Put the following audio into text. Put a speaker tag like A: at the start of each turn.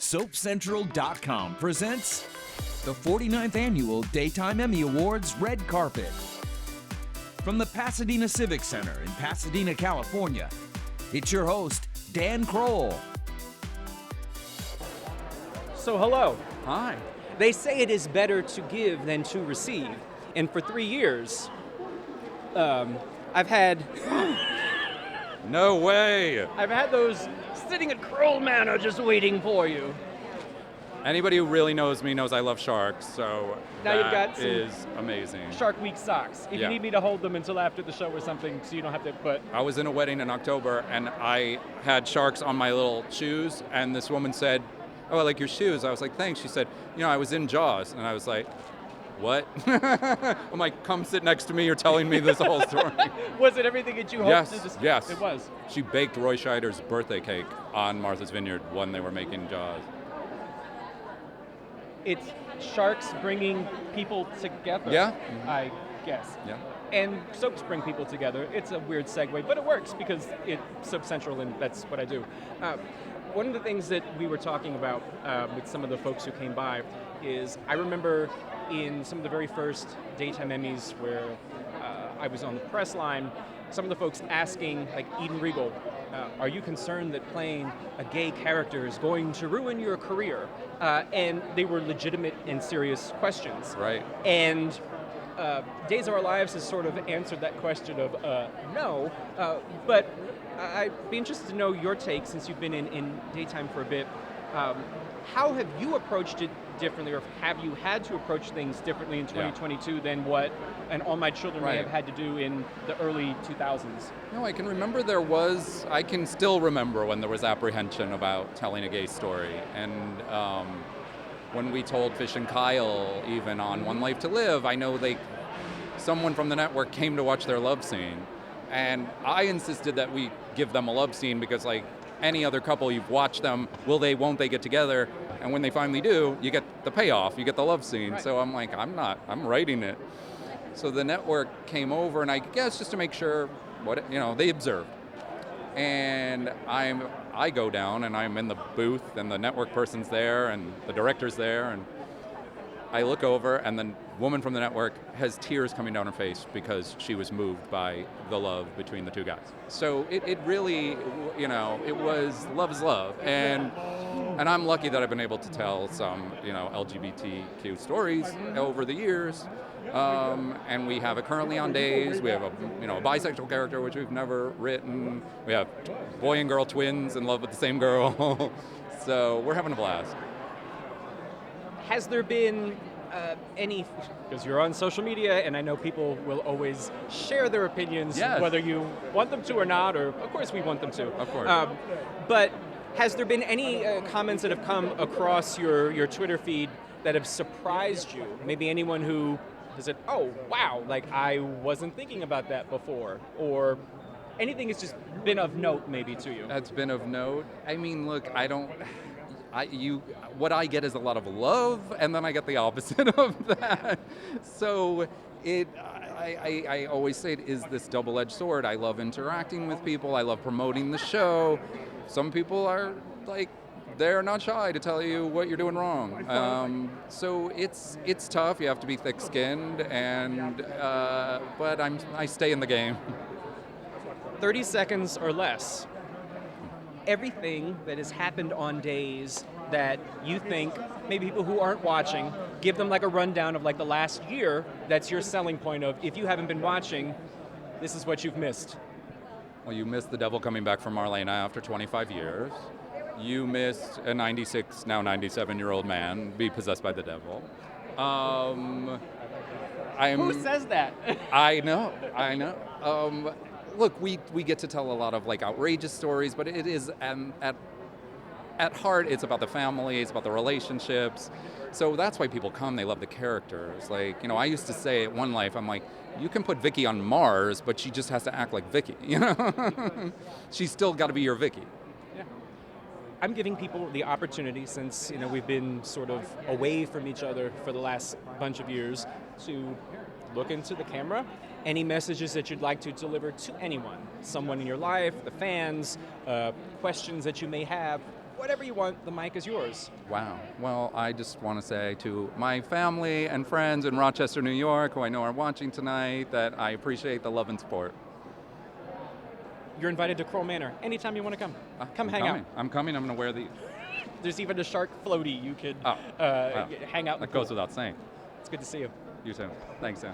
A: SoapCentral.com presents the 49th Annual Daytime Emmy Awards Red Carpet. From the Pasadena Civic Center in Pasadena, California, it's your host, Dan Kroll.
B: So hello.
C: Hi.
B: They say it is better to give than to receive. And for 3 years, I've had
C: No way.
B: those sitting at Kroll Manor just waiting for you.
C: Anybody who really knows me knows I love sharks, so
B: Now you've got
C: that
B: some
C: is amazing.
B: Shark Week socks. If
C: Yeah.
B: you need me to hold them until after the show or something, so you don't have to, but
C: I was in a wedding in October, and I had sharks on my little shoes, and this woman said, "Oh, I like your shoes." I was like, "Thanks." She said, "You know, I was in Jaws," and I was like, "What?" I'm like, "Come sit next to me. You're telling me this whole story."
B: was it everything that you hoped?
C: Yes.
B: It was.
C: She baked Roy Scheider's birthday cake on Martha's Vineyard when they were making Jaws.
B: It's sharks bringing people together.
C: Yeah.
B: I guess.
C: Yeah.
B: And soaps bring people together. It's a weird segue, but it works because it's Soap Central and that's what I do. One of the things that we were talking about with some of the folks who came by is I remember in some of the very first daytime Emmys where I was on the press line, some of the folks asking, like Eden Regal, are you concerned that playing a gay character is going to ruin your career? And they were legitimate and serious questions.
C: Right.
B: And Days of Our Lives has sort of answered that question of no, but I'd be interested to know your take since you've been in daytime for a bit. How have you approached it differently, or have you had to approach things differently in 2022 than what an All My Children may have had to do in the early 2000s?
C: No, I can still remember when there was apprehension about telling a gay story. And when we told Fish and Kyle, even on One Life to Live, I know someone from the network came to watch their love scene. And I insisted that we give them a love scene because, like any other couple, you've watched them, won't they get together? And when they finally do, you get the payoff, you get the love scene.
B: Right.
C: So I'm like, I'm writing it. So the network came over, and I guess just to make sure, they observed. And I go down, and I'm in the booth, and the network person's there, and the director's there, and I look over, and the woman from the network has tears coming down her face because she was moved by the love between the two guys. So it really, it was love is love. And I'm lucky that I've been able to tell some, LGBTQ stories over the years. And we have it currently on Days. We have a bisexual character, which we've never written. We have boy and girl twins in love with the same girl. So we're having a blast.
B: Has there been any, because you're on social media and I know people will always share their opinions, whether you want them to or not, or of course we want them to.
C: Of course.
B: But has there been any comments that have come across your Twitter feed that have surprised you? Maybe anyone who has said, oh, wow, like I wasn't thinking about that before, or anything that's just been of note maybe to you?
C: That's been of note. I mean, look, what I get is a lot of love, and then I get the opposite of that. So I always say it is this double-edged sword. I love interacting with people. I love promoting the show. Some people are like, they're not shy to tell you what you're doing wrong. So it's tough. You have to be thick-skinned, but I stay in the game.
B: 30 seconds or less. Everything that has happened on Days that you think maybe people who aren't watching, give them like a rundown of like the last year. That's your selling point of, if you haven't been watching, this is what you've missed.
C: Well, you missed the devil coming back from Marlena after 25 years. You missed a 96, now 97-year-old man be possessed by the devil.
B: Who says that?
C: I know. Look, we get to tell a lot of like outrageous stories, but it is at heart, it's about the family, it's about the relationships. So that's why people come. They love the characters. Like, I used to say at One Life, I'm like, you can put Vicky on Mars, but she just has to act like Vicky. She's still got to be your Vicky.
B: Yeah. I'm giving people the opportunity, since we've been sort of away from each other for the last bunch of years, to look into the camera. Any messages that you'd like to deliver to anyone, someone in your life, the fans, questions that you may have, whatever you want, the mic is yours.
C: Wow. Well, I just want to say to my family and friends in Rochester, New York, who I know are watching tonight, that I appreciate the love and support.
B: You're invited to Kroll Manor anytime you want to come. Come
C: I'm
B: hang
C: coming.
B: out.
C: I'm coming. I'm going to wear the...
B: There's even a shark floaty you could
C: Wow.
B: hang out in the
C: That goes
B: pool.
C: without saying.
B: It's good to see you.
C: You too. Thanks, Sam.